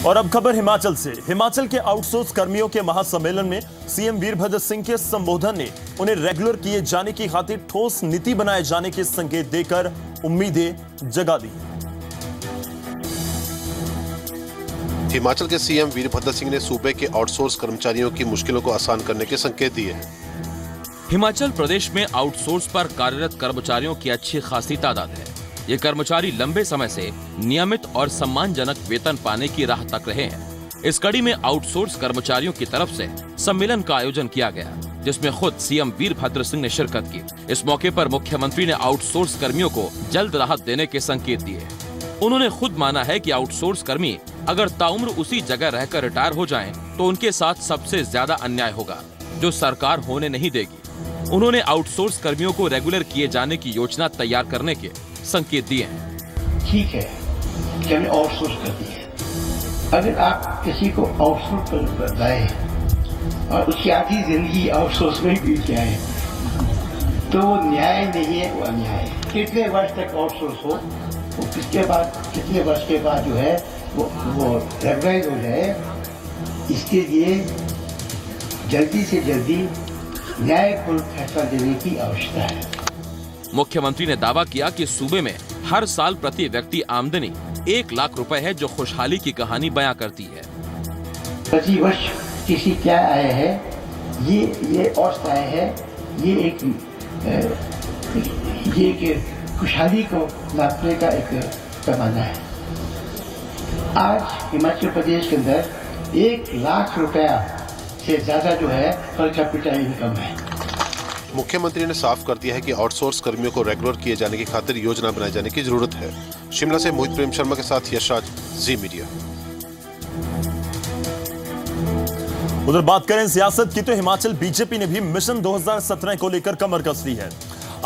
और अब खबर हिमाचल से। हिमाचल के आउटसोर्स कर्मियों के महासम्मेलन में सीएम वीरभद्र सिंह के संबोधन ने उन्हें रेगुलर किए जाने की खातिर ठोस नीति बनाए जाने के संकेत देकर उम्मीदें जगा दी। हिमाचल के सीएम वीरभद्र सिंह ने सूबे के आउटसोर्स कर्मचारियों की मुश्किलों को आसान करने के संकेत दिए हैं। हिमाचल प्रदेश में आउटसोर्स पर कार्यरत कर्मचारियों की अच्छी खासी तादाद है। ये कर्मचारी लंबे समय से नियमित और सम्मानजनक वेतन पाने की राह तक रहे हैं। इस कड़ी में आउटसोर्स कर्मचारियों की तरफ से सम्मेलन का आयोजन किया गया, जिसमें खुद सीएम वीरभद्र सिंह ने शिरकत की। इस मौके पर मुख्यमंत्री ने आउटसोर्स कर्मियों को जल्द राहत देने के संकेत दिए। उन्होंने खुद माना है कि आउटसोर्स कर्मी अगर ताउम्र उसी जगह रहकर रिटायर हो जाएं, तो उनके साथ सबसे ज्यादा अन्याय होगा, जो सरकार होने नहीं देगी। उन्होंने आउटसोर्स कर्मियों को रेगुलर किए जाने की योजना तैयार करने के संकेत दिए हैं। ठीक है कि हमने आउटसोर्स कर दी है। अगर आप किसी को आउटसोर्स कर रहे और उसकी आधी जिंदगी आउटसोर्स में बीत जाए, तो वो न्याय नहीं है, वो अन्याय है। कितने वर्ष तक आउटसोर्स हो, वो किसके बाद कितने वर्ष के बाद जो है वो रेगुलराइज हो जाए, इसके लिए जल्दी से जल्दी न्यायपूर्ण फैसला देने की आवश्यकता है। मुख्यमंत्री ने दावा किया कि सूबे में हर साल प्रति व्यक्ति आमदनी 1 लाख रुपए है, जो खुशहाली की कहानी बयां करती है। प्रति वर्ष किसी क्या आय है, ये औसत आय है, ये एक खुशहाली को नापने का एक पैमाना है। आज हिमाचल प्रदेश के अंदर 1 लाख रुपया से ज्यादा जो है पर कैपिटा इनकम है। मुख्यमंत्री ने साफ कर दिया है कि आउटसोर्स कर्मियों को रेगुलर किए जाने की खातिर योजना बनाए जाने की जरूरत है। शिमला से मोहित प्रेम शर्मा के साथ यशराज, जी मीडिया। उधर बात करें सियासत की, तो हिमाचल बीजेपी ने भी मिशन 2017 को लेकर कमर कस ली है।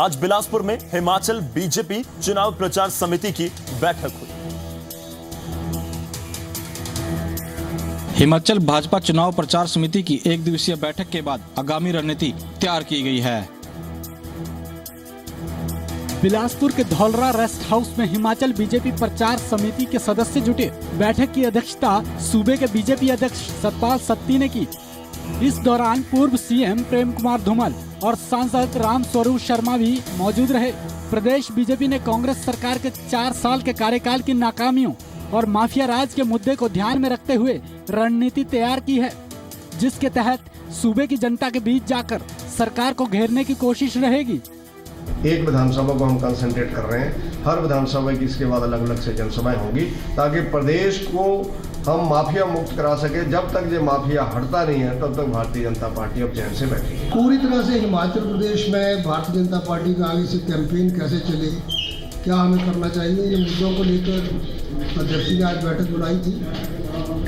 आज बिलासपुर में हिमाचल बीजेपी चुनाव प्रचार समिति की बैठक हुई। हिमाचल भाजपा चुनाव प्रचार समिति की 1 दिवसीय बैठक के बाद आगामी रणनीति तैयार की गई है। बिलासपुर के धौलरा रेस्ट हाउस में हिमाचल बीजेपी प्रचार समिति के सदस्य जुटे। बैठक की अध्यक्षता सूबे के बीजेपी अध्यक्ष सतपाल सत्ती ने की। इस दौरान पूर्व सीएम प्रेम कुमार धूमल और सांसद राम स्वरूप शर्मा भी मौजूद रहे। प्रदेश बीजेपी ने कांग्रेस सरकार के 4 साल के कार्यकाल की नाकामियों और माफिया राज के मुद्दे को ध्यान में रखते हुए रणनीति तैयार की है, जिसके तहत सूबे की जनता के बीच जाकर सरकार को घेरने की कोशिश रहेगी। एक विधानसभा को हम कंसंट्रेट कर रहे हैं, हर विधानसभा की इसके बाद अलग अलग से जनसभाएं होंगी, ताकि प्रदेश को हम माफिया मुक्त करा सके। जब तक ये माफिया हटता नहीं है, तब तक भारतीय जनता पार्टी अब चैन से बैठेगी। पूरी तरह से हिमाचल प्रदेश में भारतीय जनता पार्टी का आगे से कैंपेन कैसे चले, क्या हमें करना चाहिए, ये मुद्दों को लेकर अध्यक्ष ने आज बैठक बुलाई थी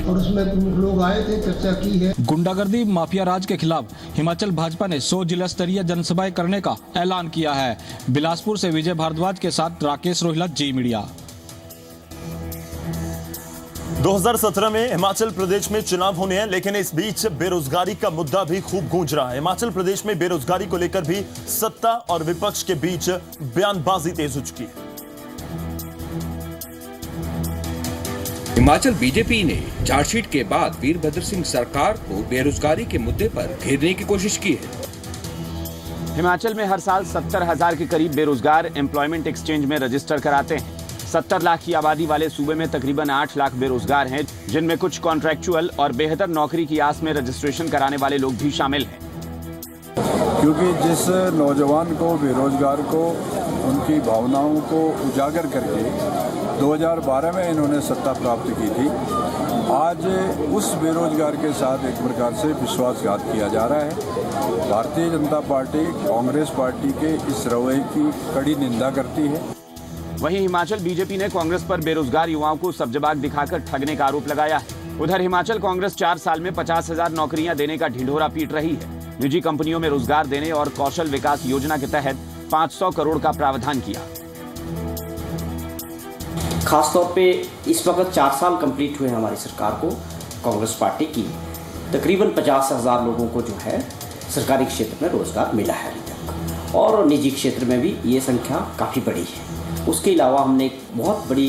और उसमें प्रमुख लोग आए थे, चर्चा की है। गुंडागर्दी माफिया राज के खिलाफ हिमाचल भाजपा ने 100 जिला स्तरीय जनसभाएं करने का ऐलान किया है। बिलासपुर से विजय भारद्वाज के साथ राकेश रोहिला, जी मीडिया। 2017 में हिमाचल प्रदेश में चुनाव होने हैं, लेकिन इस बीच बेरोजगारी का मुद्दा भी खूब गूंज रहा है। हिमाचल प्रदेश में बेरोजगारी को लेकर भी सत्ता और विपक्ष के बीच बयानबाजी तेज हो चुकी है। हिमाचल बीजेपी ने चार्जशीट के बाद वीरभद्र सिंह सरकार को बेरोजगारी के मुद्दे पर घेरने की कोशिश की है। हिमाचल में हर साल 70,000 के करीब बेरोजगार एम्प्लॉयमेंट एक्सचेंज में रजिस्टर कराते हैं। 70 लाख की आबादी वाले सूबे में तकरीबन 8 लाख बेरोजगार हैं, जिनमें कुछ कॉन्ट्रैक्चुअल और बेहतर नौकरी की आस में रजिस्ट्रेशन कराने वाले लोग भी शामिल हैं। क्योंकि जिस नौजवान को, बेरोजगार को, उनकी भावनाओं को उजागर करके 2012 में इन्होंने सत्ता प्राप्त की थी, आज उस बेरोजगार के साथ एक प्रकार से विश्वासघात किया जा रहा है। भारतीय जनता पार्टी कांग्रेस पार्टी के इस रवैये की कड़ी निंदा करती है। वहीं हिमाचल बीजेपी ने कांग्रेस पर बेरोजगार युवाओं को सब्जबाग दिखाकर ठगने का आरोप लगाया है। उधर हिमाचल कांग्रेस 4 साल में 50,000 नौकरियां देने का ढिंढोरा पीट रही है। निजी कंपनियों में रोजगार देने और कौशल विकास योजना के तहत 500 करोड़ का प्रावधान किया। खासतौर पे इस वक्त 4 साल कंप्लीट हुए हमारी सरकार को, कांग्रेस पार्टी की तकरीबन 50,000 लोगों को जो है सरकारी क्षेत्र में रोजगार मिला है अभी तक, और निजी क्षेत्र में भी ये संख्या काफ़ी बड़ी है। उसके अलावा हमने एक बहुत बड़ी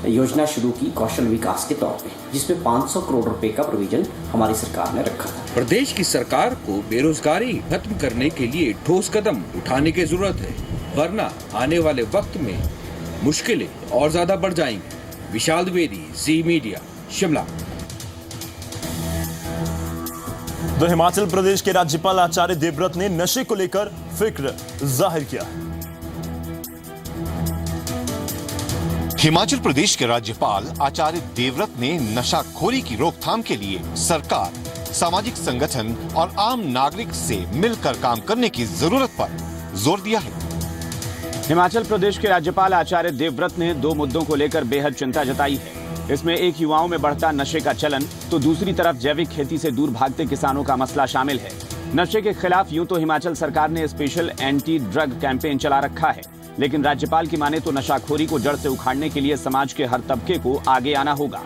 योजना शुरू की कौशल विकास के तौर पे, जिसमें 500 करोड़ रुपए का प्रोविजन हमारी सरकार ने रखा था। प्रदेश की सरकार को बेरोजगारी खत्म करने के लिए ठोस कदम उठाने की जरूरत है, वरना आने वाले वक्त में मुश्किलें और ज्यादा बढ़ जाएंगी। विशाल द्विवेदी, जी मीडिया, शिमला। तो हिमाचल प्रदेश के राज्यपाल आचार्य देवव्रत ने नशे को लेकर फिक्र जाहिर किया। हिमाचल प्रदेश के राज्यपाल आचार्य देवव्रत ने नशाखोरी की रोकथाम के लिए सरकार, सामाजिक संगठन और आम नागरिक से मिलकर काम करने की जरूरत पर जोर दिया है। हिमाचल प्रदेश के राज्यपाल आचार्य देवव्रत ने 2 मुद्दों को लेकर बेहद चिंता जताई है। इसमें एक युवाओं में बढ़ता नशे का चलन, तो दूसरी तरफ जैविक खेती से दूर भागते किसानों का मसला शामिल है। नशे के खिलाफ यूं तो हिमाचल सरकार ने स्पेशल एंटी ड्रग कैंपेन चला रखा है, लेकिन राज्यपाल की माने तो नशाखोरी को जड़ से उखाड़ने के लिए समाज के हर तबके को आगे आना होगा।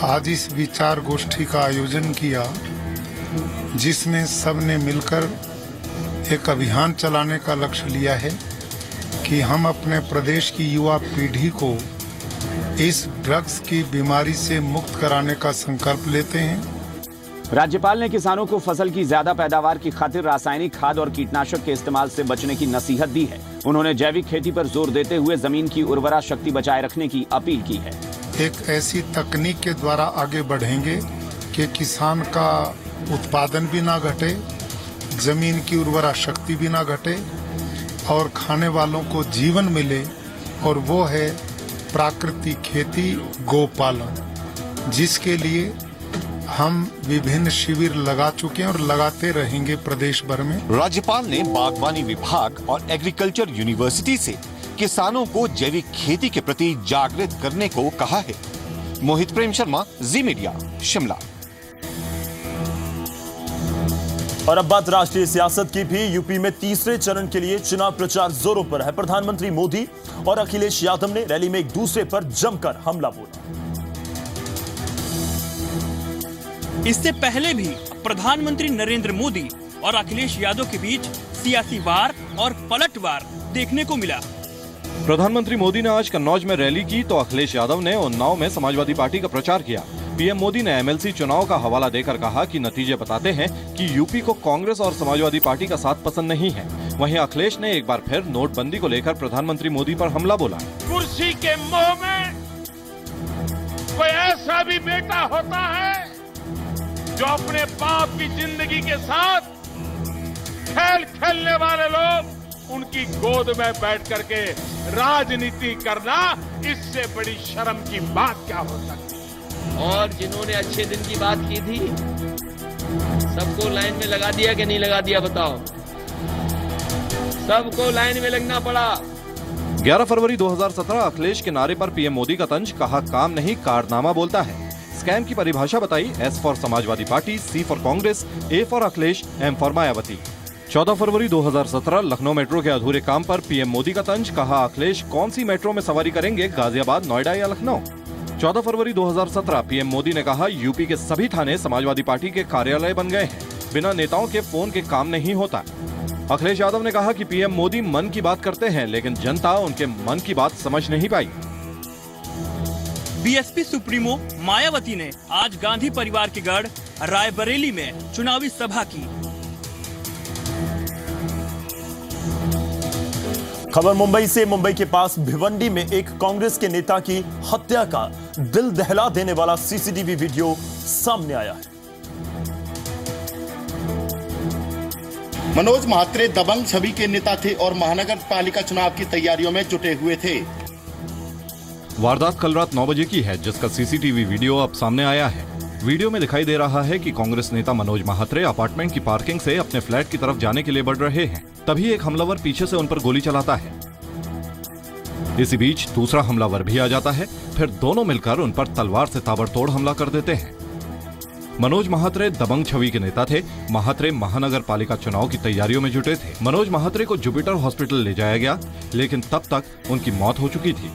आज इस विचार गोष्ठी का आयोजन किया, जिसमें सबने मिलकर एक अभियान चलाने का लक्ष्य लिया है कि हम अपने प्रदेश की युवा पीढ़ी को इस ड्रग्स की बीमारी से मुक्त कराने का संकल्प लेते हैं। राज्यपाल ने किसानों को फसल की ज्यादा पैदावार की खातिर रासायनिक खाद और कीटनाशक के इस्तेमाल से बचने की नसीहत दी है। उन्होंने जैविक खेती पर जोर देते हुए जमीन की उर्वरा शक्ति बचाए रखने की अपील की है। एक ऐसी तकनीक के द्वारा आगे बढ़ेंगे कि किसान का उत्पादन भी ना घटे, जमीन की उर्वरा शक्ति भी ना घटे और खाने वालों को जीवन मिले, और वो है प्राकृतिक खेती, गोपालन, जिसके लिए हम विभिन्न शिविर लगा चुके हैं और लगाते रहेंगे प्रदेश भर में। राज्यपाल ने बागवानी विभाग और एग्रीकल्चर यूनिवर्सिटी से किसानों को जैविक खेती के प्रति जागृत करने को कहा है। मोहित प्रेम शर्मा, जी मीडिया, शिमला। और अब बात राष्ट्रीय सियासत की भी। यूपी में तीसरे चरण के लिए चुनाव प्रचार जोरों पर है। प्रधानमंत्री मोदी और अखिलेश यादव ने रैली में एक दूसरे पर जमकर हमला बोला। इससे पहले भी प्रधानमंत्री नरेंद्र मोदी और अखिलेश यादव के बीच सियासी वार और पलटवार देखने को मिला। प्रधानमंत्री मोदी ने आज कन्नौज में रैली की तो अखिलेश यादव ने उन्नाव में समाजवादी पार्टी का प्रचार किया। पीएम मोदी ने एमएलसी चुनाव का हवाला देकर कहा कि नतीजे बताते हैं कि यूपी को कांग्रेस और समाजवादी पार्टी का साथ पसंद नहीं है। वहीं अखिलेश ने एक बार फिर नोटबंदी को लेकर प्रधानमंत्री मोदी पर हमला बोला। कुर्सी के मोह में कोई ऐसा भी बेटा होता है जो अपने बाप की जिंदगी के साथ खेल खेलने वाले लोग उनकी गोद में बैठ करके राजनीति करना, इससे बड़ी शर्म की बात क्या हो सकती है। और जिन्होंने अच्छे दिन की बात की थी, सबको लाइन में लगा दिया कि नहीं लगा दिया बताओ? सबको लाइन में लगना पड़ा। 11 फरवरी 2017 अखिलेश के नारे पर पीएम मोदी का तंज, कहा काम नहीं कारनामा बोलता है। स्कैम की परिभाषा बताई, S for Samajwadi party, C for Congress, A for Akhilesh, M for Mayawati. 14 फरवरी 2017 लखनऊ मेट्रो के अधूरे काम पर पीएम मोदी का तंज, कहा अखिलेश कौन सी मेट्रो में सवारी करेंगे, गाजियाबाद, नोएडा या लखनऊ। 14 फरवरी 2017 पीएम मोदी ने कहा यूपी के सभी थाने समाजवादी पार्टी के कार्यालय बन गए हैं, बिना नेताओं के फोन के काम नहीं होता। अखिलेश यादव ने कहा कि पीएम मोदी मन की बात करते हैं, लेकिन जनता उनके मन की बात समझ नहीं पाई। बीएसपी सुप्रीमो मायावती ने आज गांधी परिवार के गढ़ रायबरेली में चुनावी सभा की। खबर मुंबई से। मुंबई के पास भिवंडी में एक कांग्रेस के नेता की हत्या का दिल दहला देने वाला सीसीटीवी वीडियो सामने आया है। मनोज महात्रे दबंग छवि के नेता थे और महानगर पालिका चुनाव की तैयारियों में जुटे हुए थे। वारदात कल रात 9 बजे की है, जिसका सीसीटीवी वीडियो अब सामने आया है। वीडियो में दिखाई दे रहा है कि कांग्रेस नेता मनोज महात्रे अपार्टमेंट की पार्किंग से अपने फ्लैट की तरफ जाने के लिए बढ़ रहे हैं। तभी एक हमलावर पीछे से उन पर गोली चलाता है। इसी बीच दूसरा हमलावर भी आ जाता है, फिर दोनों मिलकर उन पर तलवार से ताबड़तोड़ हमला कर देते हैं। मनोज महात्रे दबंग छवि के नेता थे। महात्रे महानगर पालिका चुनाव की तैयारियों में जुटे थे। मनोज महात्रे को जुपिटर हॉस्पिटल ले जाया गया, लेकिन तब तक उनकी मौत हो चुकी थी।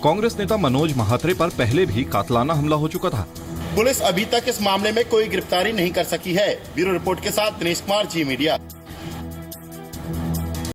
कांग्रेस नेता मनोज महात्रे पर पहले भी कातलाना हमला हो चुका था। पुलिस अभी तक इस मामले में कोई गिरफ्तारी नहीं कर सकी है। ब्यूरो रिपोर्ट के साथ दिनेश कुमार, जी मीडिया।